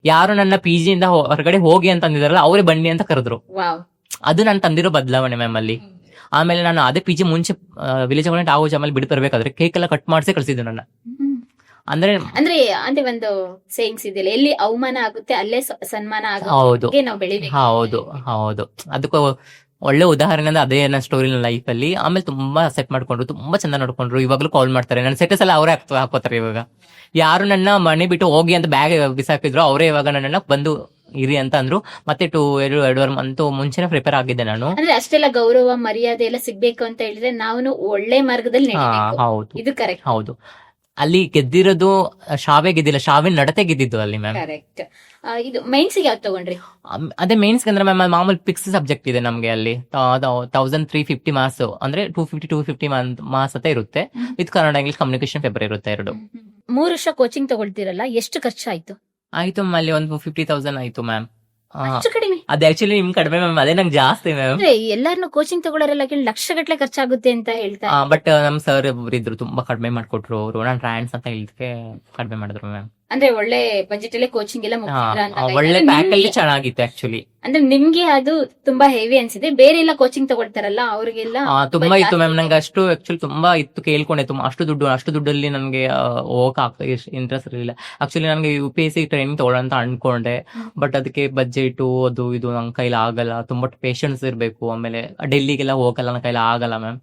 ಯಾರು ನನ್ನ PG ಇಂದ ಹೊರಗಡೆ ಹೋಗಿ ಅಂತ ಅಂದಿದಾರಲ್ಲ ಅವರೇ ಬನ್ನಿ ಅಂತ ಕರೆದ್ರು. ವಾವ್. ಅದು ನಾನು ತಂದಿರೋ ಬದಲಾವಣೆ ಮ್ಯಾಮ್ ಅಲ್ಲಿ. ಆಮೇಲೆ ನಾನು ಅದೇ PG ಮುಂಚೆ ವಿಲೇಜ್ ಗವರ್ಮೆಂಟ್ ಆಗೋಜ್ ಆಮೇಲೆ ಬಿಡ್ತಿರ್ಬೇಕಾದ್ರೆ ಕೇಕ್ ಎಲ್ಲ ಕಟ್ ಮಾಡಿಸಿ ಕಳ್ಸಿದ್ರು ನನ್ನ. ಅಂದ್ರೆ ಅಂದ್ರೆ ಅಂದ್ರೆ ಒಂದು ಸೇಯಿಂಗ್ಸ್ ಇದೆಯಲ್ಲ, ಎಲ್ಲಿ ಅವಮಾನ ಆಗುತ್ತೆ ಅಲ್ಲೇ ಸನ್ಮಾನ ಹೌದು ಆಗುತ್ತೆ, ನಾವು ಬೆಳಿಬೇಕು. ಹೌದು ಹೌದು ಅದಕ್ಕೂ ಒಳ್ಳೆ ಉದಾಹರಣೆ ಅಂದ್ರೆ ಅದೇ ನನ್ನ ಸ್ಟೋರಿ ಲೈಫ್ ಅಲ್ಲಿ. ಆಮೇಲೆ ತುಂಬಾ ಅಕ್ಸೆಪ್ಟ್ ಮಾಡ್ಕೊಂಡ್ರು, ತುಂಬಾ ಚಂದ ನೋಡ್ಕೊಂಡ್ರು. ಇವಾಗ್ಲೂ ಕಾಲ್ ಮಾಡ್ತಾರೆ, ನನ್ನ ಸ್ಟೇಟಸ್ ಎಲ್ಲ ಅವರೇ ಹಾಕೋತಾರೆ ಇವಾಗ. ಯಾರು ನನ್ನ ಮನೆ ಬಿಟ್ಟು ಹೋಗಿ ಅಂತ ಬ್ಯಾಗ್ ಬಿಸಾಕಿದ್ರು ಅವರೇ ಇವಾಗ ನನ್ನನ್ನ ಬಂದು ಇರಿ ಅಂತ ಅಂದ್ರು. ಮತ್ತೆ 2-2.5 ಮಂತ್ ಮುಂಚೆನೆ ಪ್ರಿಪೇರ್ ಆಗಿದ್ದೆ ನಾನು. ಅಂದ್ರೆ ಅಷ್ಟೆಲ್ಲ ಗೌರವ ಮರ್ಯಾದೆ ಎಲ್ಲ ಸಿಗ್ಬೇಕು ಅಂತ ಹೇಳಿದ್ರೆ ನಾವು ಒಳ್ಳೆ ಮಾರ್ಗದಲ್ಲಿ ನಡೀಬೇಕು. ಹೌದು ಇದು ಕರೆಕ್ಟ್. ಹೌದು. ಅಲ್ಲಿ ಗೆದ್ದಿರೋದು ಶಾವೇ ಗೆದ್ದಿಲ್ಲ, ಶಾವಿನ ನಡತೆ ಗೆದ್ದಿದ್ದು ಅಲ್ಲಿ ಮ್ಯಾಮ್. ಕರೆಕ್ಟ್. ಇದು ಮೈನ್ಸ್ ಯಾವ್ದು ತಗೊಂಡ್ರಿ? ಅದೇ ಮೇನ್ಸ್ ಅಂದ್ರೆ ಮ್ಯಾಮ್ ಮಾಮೂಲಿ ಫಿಕ್ಸ್ ಸಬ್ಜೆಕ್ಟ್ ಇದೆ ನಮ್ಗೆ ಅಲ್ಲಿ 1350 ಮಾರ್ಕ್ಸ್, ಅಂದ್ರೆ 250 ಮಾರ್ಕ್ಸ್ ಅಂತ ಇರುತ್ತೆ. With Kannada English communication paper ಇರುತ್ತೆ ಎರಡು. 3 ವರ್ಷ ಕೋಚಿಂಗ್ ತಗೊಳ್ತಿರಲ್ಲ, ಎಷ್ಟು ಖರ್ಚಾಯ್ತು? ಆಯ್ತು ಮ್ಯಾಮ್, ಅಲ್ಲಿ ಒಂದು 50,000 ಆಯ್ತು ಮ್ಯಾಮ್. ಅಷ್ಟು ಕಡಿಮೆ? ಅದೇ ಆಕ್ಚುಲಿ ನಿಮ್ ಕಡಿಮೆ ಮ್ಯಾಮ್, ಅದೇ ನಂಗೆ ಜಾಸ್ತಿ ಮ್ಯಾಮ್. ಅಂದ್ರೆ ಎಲ್ಲಾರನು ಕೋಚಿಂಗ್ ತಗೊಳ್ಳೋರೆಲ್ಲ ಕೇಳಿ ಲಕ್ಷಗಟ್ಲೆ ಖರ್ಚಾಗುತ್ತೆ ಅಂತ ಹೇಳ್ತಾರೆ. ಬಟ್ ನಮ್ ಸರ್ ಒಬ್ರು ಇದ್ರು, ತುಂಬಾ ಕಡಿಮೆ ಮಾಡ್ಕೊಟ್ರು ಅವರು. ನಾನು ಟ್ರಾನ್ಸ್ ಅಂತ ಹೇಳಿದಕ್ಕೆ ಕಡಿಮೆ ಮಾಡಿದ್ರು ಮ್ಯಾಮ್. ಅಂದ್ರೆ ಒಳ್ಳೆ ಬಜೆಟ್ ಅಲ್ಲೇ ಕೋಚಿಂಗ್ ಎಲ್ಲ ಮುಗಿಸಿದ್ರ ಅಂತ ಆಯ್ತು. ಒಳ್ಳೆ ಅಂದ್ರೆ ಫ್ಯಾಕಲ್ಟಿ ನಿಮ್ಗೆ- ಚೆನ್ನಾಗಿತ್ತು ಆಕ್ಚುಲಿ. ಅಂದ್ರೆ ನಿಮ್ಗೆ ಅದು ತುಂಬಾ ಹೆವಿ ಅನ್ಸಿದೆ, ಬೇರೆ ಎಲ್ಲ ಕೋಚಿಂಗ್ ತಗೊಳ್ತಾರಲ್ಲ ಅವ್ರಿಗೆಲ್ಲ ತುಂಬಾ ಇತ್ತು ಮ್ಯಾಮ್. ನಂಗೆ ಅಷ್ಟು ಆಕ್ಚುಲಿ ತುಂಬಾ ಇತ್ತು, ಕೇಳ್ಕೊಂಡೆ. ಅಷ್ಟು ದುಡ್ಡಲ್ಲಿ ನನಗೆ ಹೋಗಕ್ ಆಗ್ತಾ ಇಂಟ್ರೆಸ್ಟ್ ಇರಲಿಲ್ಲ. ಆಕ್ಚುಲಿ ನನಗೆ UPSC ಟ್ರೈನಿಂಗ್ ತಗೊಳ್ಳೋ ಅಂತ ಅನ್ಕೊಂಡೆ. ಬಟ್ ಅದಕ್ಕೆ ಬಜೆಟ್ ಅದು ಇದು ನನ್ನ ಕೈಲಿ ಆಗಲ್ಲ, ತುಂಬಾ ಪೇಷನ್ಸ್ ಇರಬೇಕು. ಆಮೇಲೆ ಡೆಲ್ಲಿಗೆಲ್ಲ ಹೋಗಲ್ಲ, ನನ್ನ ಕೈಲಿ ಆಗಲ್ಲ ಮ್ಯಾಮ್.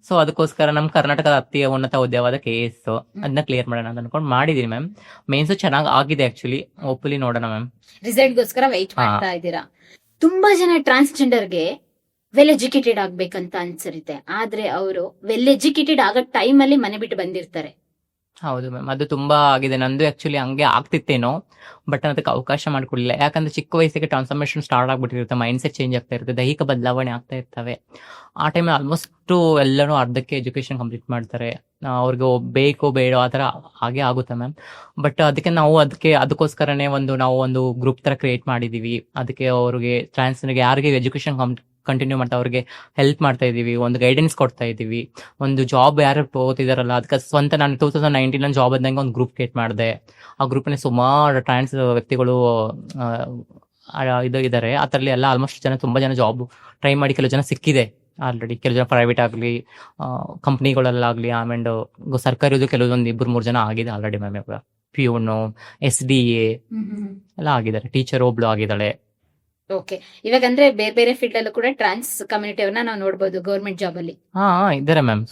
ಸೊ ಅದಕ್ಕೋಸ್ಕರ ನಮ್ಮ ಕರ್ನಾಟಕದ ಅತಿ ಉನ್ನತ ಹುದ್ದೆವಾದ KS ಅದನ್ನ ಕ್ಲಿಯರ್ ಮಾಡೋಣ ಅಂತ ಅನ್ಕೊಂಡು ಮಾಡಿದೀನಿ ಮ್ಯಾಮ್. ಮೇನ್ಸ್ ಚೆನ್ನಾಗಿ ಆಗಿದೆ ಆಕ್ಚುಲಿ, ಹೋಪ್ಫುಲಿ ನೋಡೋಣ ಮ್ಯಾಮ್. ರಿಸಲ್ಟ್ ಗೋಸ್ಕರ ವೈಟ್ ಮಾಡ್ತಾ ಇದ್ದೀರಾ. ತುಂಬಾ ಜನ ಟ್ರಾನ್ಸ್ಜೆಂಡರ್ಗೆ ವೆಲ್ ಎಜುಕೇಟೆಡ್ ಆಗ್ಬೇಕಂತ ಅನ್ಸಿರುತ್ತೆ, ಆದ್ರೆ ಅವರು ವೆಲ್ ಎಜುಕೇಟೆಡ್ ಆಗೋ ಟೈಮ್ ಅಲ್ಲಿ ಮನೆ ಬಿಟ್ಟು ಬಂದಿರ್ತಾರೆ. ಹೌದು ಮ್ಯಾಮ್, ಅದು ತುಂಬಾ ಆಗಿದೆ. ನಂದು ಆಕ್ಚುಲಿ ಹಂಗೆ ಆಗ್ತಿತ್ತೇನೋ, ಬಟ್ ಅದಕ್ಕೆ ಅವಕಾಶ ಮಾಡ್ಕೊಡ್ಲಿಲ್ಲ. ಯಾಕಂದ್ರೆ ಚಿಕ್ಕ ವಯಸ್ಸಿಗೆ ಟ್ರಾನ್ಸ್ಫಾರ್ಮೇಶನ್ ಸ್ಟಾರ್ಟ್ ಆಗ್ಬಿಟ್ಟಿರುತ್ತೆ, ಮೈಂಡ್ ಸೆಟ್ ಚೇಂಜ್ ಆಗ್ತಾ ಇರುತ್ತೆ, ದೈಹಿಕ ಬದಲಾವಣೆ ಆಗ್ತಾ ಇರ್ತವೆ. ಆ ಟೈಮ್ ಆಲ್ಮೋಸ್ಟ್ ಎಲ್ಲರೂ ಅರ್ಧಕ್ಕೆ ಎಜುಕೇಶನ್ ಕಂಪ್ಲೀಟ್ ಮಾಡ್ತಾರೆ. ಅವ್ರಿಗೆ ಬೇಕು ಬೇಡ ಆ ತರ ಹಾಗೆ ಆಗುತ್ತೆ ಮ್ಯಾಮ್. ಬಟ್ ಅದಕ್ಕೆ ಅದಕ್ಕೋಸ್ಕರನೇ ನಾವು ಒಂದು ಗ್ರೂಪ್ ತರ ಕ್ರಿಯೇಟ್ ಮಾಡಿದೀವಿ. ಅದಕ್ಕೆ ಅವ್ರಿಗೆ ಟ್ರಾನ್ಸ್ಗೆ ಯಾರಿಗೆ ಎಜುಕೇಶನ್ ಕಂಟಿನ್ಯೂ ಮಾಡ್ತಾ ಅವ್ರಿಗೆ ಹೆಲ್ಪ್ ಮಾಡ್ತಾ ಇದೀವಿ, ಒಂದು ಗೈಡೆನ್ಸ್ ಕೊಡ್ತಾ ಇದೀವಿ. ಒಂದು ಜಾಬ್ ಯಾರು ತಗೋತಿದಾರಲ್ಲ ಅದಕ್ಕೆ ಸ್ವಂತ ನಾನು 2019 ಜಾಬ್ ಆದಂಗೆ ಒಂದು ಗ್ರೂಪ್ ಕ್ರಿಯೇಟ್ ಮಾಡಿದೆ. ಆ ಗ್ರೂಪ್ನಲ್ಲಿ ಸುಮಾರು ಟ್ರಾನ್ಸ್ ವ್ಯಕ್ತಿಗಳು ಇದು ಇದಾರೆ. ಅದರಲ್ಲಿ ಎಲ್ಲ ಆಲ್ಮೋಸ್ಟ್ ತುಂಬಾ ಜನ ಜಾಬ್ ಟ್ರೈ ಮಾಡಿ ಕೆಲವು ಜನ ಸಿಕ್ಕಿದೆ ಆಲ್ರೆಡಿ. ಕೆಲವು ಜನ ಪ್ರೈವೇಟ್ ಆಗ್ಲಿ, ಕಂಪ್ನಿಗಳಲ್ಲಾಗ್ಲಿ, ಆಮೇಲೆ ಸರ್ಕಾರಿ ಕೆಲವೊಂದು 2-3 ಜನ ಆಗಿದೆ ಆಲ್ರೆಡಿ ಮ್ಯಾಮ್. ಇವಾಗ ಪ್ಯೂನು, SDA ಎಲ್ಲ ಆಗಿದ್ದಾರೆ. ಟೀಚರ್ ಒಬ್ಳು ಆಗಿದ್ದಾಳೆ. ಓಕೆ, ಇವಾಗ ಅಂದ್ರೆ ಬೇರೆ ಬೇರೆ ಫೀಲ್ಡ್ ಅಲ್ಲೂ ಕೂಡ ಟ್ರಾನ್ಸ್ ಕಮ್ಯುನಿಟಿ ಅವ್ರನ್ನ ನಾವು ನೋಡಬಹುದು ಗೌರ್ಮೆಂಟ್ ಜಾಬ್ ಅಲ್ಲಿ. ಇದ್ದಾರೆ ಮ್ಯಾಮ್,